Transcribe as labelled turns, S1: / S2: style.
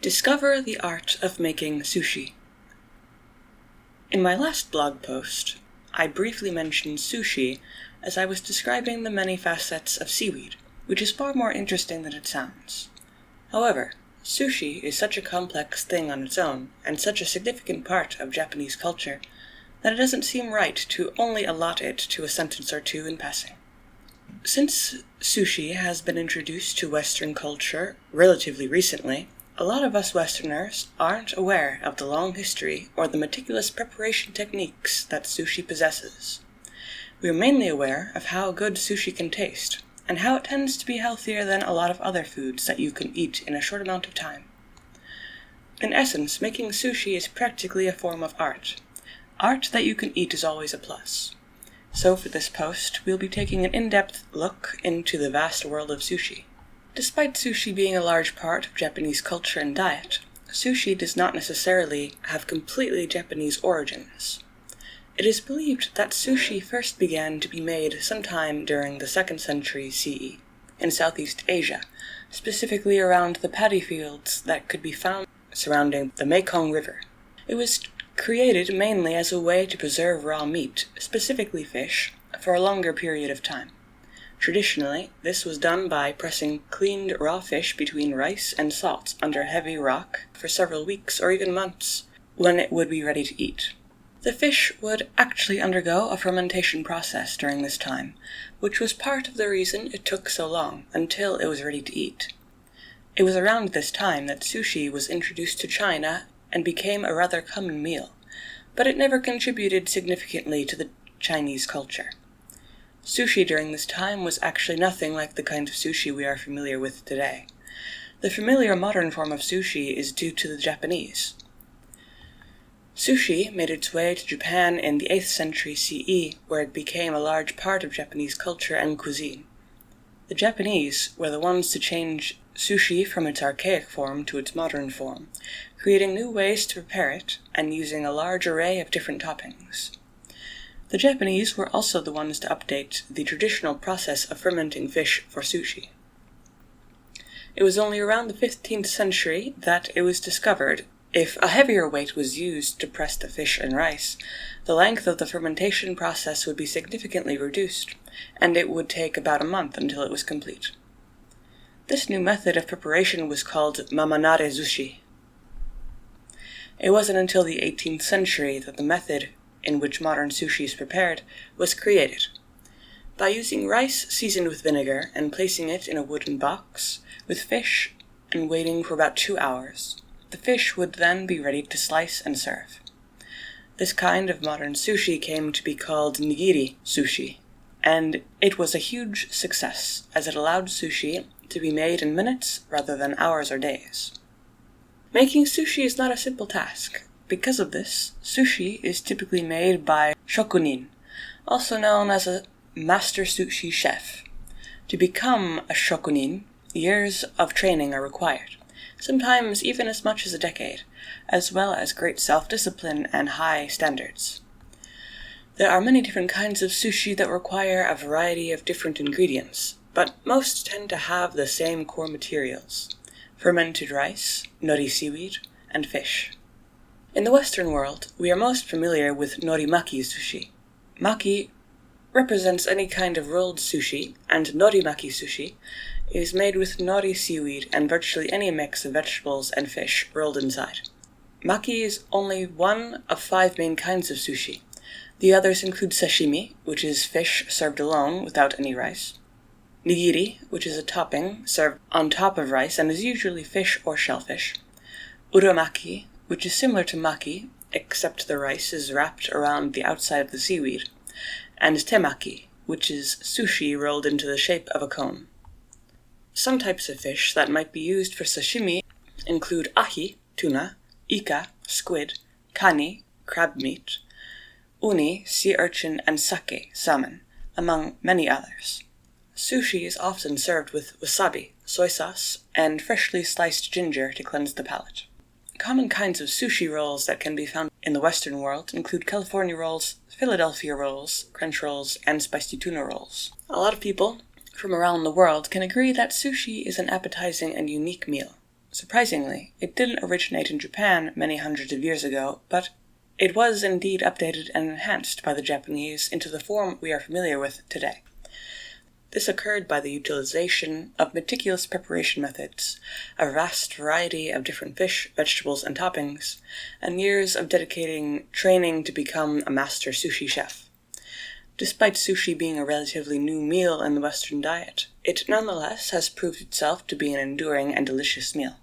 S1: Discover the art of making sushi. In my last blog post, I briefly mentioned sushi as I was describing the many facets of seaweed, which is far more interesting than it sounds. However, sushi is such a complex thing on its own, and such a significant part of Japanese culture, that it doesn't seem right to only allot it to a sentence or two in passing. Since sushi has been introduced to Western culture relatively recently, a lot of us Westerners aren't aware of the long history or the meticulous preparation techniques that sushi possesses. We are mainly aware of how good sushi can taste, and how it tends to be healthier than a lot of other foods that you can eat in a short amount of time. In essence, making sushi is practically a form of art. Art that you can eat is always a plus. So for this post, we'll be taking an in-depth look into the vast world of sushi. Despite sushi being a large part of Japanese culture and diet, sushi does not necessarily have completely Japanese origins. It is believed that sushi first began to be made sometime during the 2nd century CE in Southeast Asia, specifically around the paddy fields that could be found surrounding the Mekong River. It was created mainly as a way to preserve raw meat, specifically fish, for a longer period of time. Traditionally, this was done by pressing cleaned raw fish between rice and salt under heavy rock for several weeks or even months, when it would be ready to eat. The fish would actually undergo a fermentation process during this time, which was part of the reason it took so long until it was ready to eat. It was around this time that sushi was introduced to China and became a rather common meal, but it never contributed significantly to the Chinese culture. Sushi during this time was actually nothing like the kind of sushi we are familiar with today. The familiar modern form of sushi is due to the Japanese. Sushi made its way to Japan in the 8th century CE, where it became a large part of Japanese culture and cuisine. The Japanese were the ones to change sushi from its archaic form to its modern form, creating new ways to prepare it and using a large array of different toppings. The Japanese were also the ones to update the traditional process of fermenting fish for sushi. It was only around the 15th century that it was discovered if a heavier weight was used to press the fish and rice, the length of the fermentation process would be significantly reduced, and it would take about a month until it was complete. This new method of preparation was called mamanare sushi. It wasn't until the 18th century that the method in which modern sushi is prepared was created. By using rice seasoned with vinegar and placing it in a wooden box with fish and waiting for about 2 hours, the fish would then be ready to slice and serve. This kind of modern sushi came to be called Nigiri Sushi, and it was a huge success as it allowed sushi to be made in minutes rather than hours or days. Making sushi is not a simple task. Because of this, sushi is typically made by shokunin, also known as a master sushi chef. To become a shokunin, years of training are required, sometimes even as much as a decade, as well as great self-discipline and high standards. There are many different kinds of sushi that require a variety of different ingredients, but most tend to have the same core materials: fermented rice, nori seaweed, and fish. In the Western world, we are most familiar with Norimaki Sushi. Maki represents any kind of rolled sushi, and Norimaki Sushi is made with nori seaweed and virtually any mix of vegetables and fish rolled inside. Maki is only one of 5 main kinds of sushi. The others include sashimi, which is fish served alone without any rice; nigiri, which is a topping served on top of rice and is usually fish or shellfish; uramaki, which is similar to maki, except the rice is wrapped around the outside of the seaweed; and temaki, which is sushi rolled into the shape of a cone. Some types of fish that might be used for sashimi include ahi, tuna, ika, squid, kani, crab meat, uni, sea urchin, and sake, salmon, among many others. Sushi is often served with wasabi, soy sauce, and freshly sliced ginger to cleanse the palate. Common kinds of sushi rolls that can be found in the Western world include California rolls, Philadelphia rolls, French rolls, and spicy tuna rolls. A lot of people from around the world can agree that sushi is an appetizing and unique meal. Surprisingly, it didn't originate in Japan many hundreds of years ago, but it was indeed updated and enhanced by the Japanese into the form we are familiar with today. This occurred by the utilization of meticulous preparation methods, a vast variety of different fish, vegetables, and toppings, and years of dedicating training to become a master sushi chef. Despite sushi being a relatively new meal in the Western diet, it nonetheless has proved itself to be an enduring and delicious meal.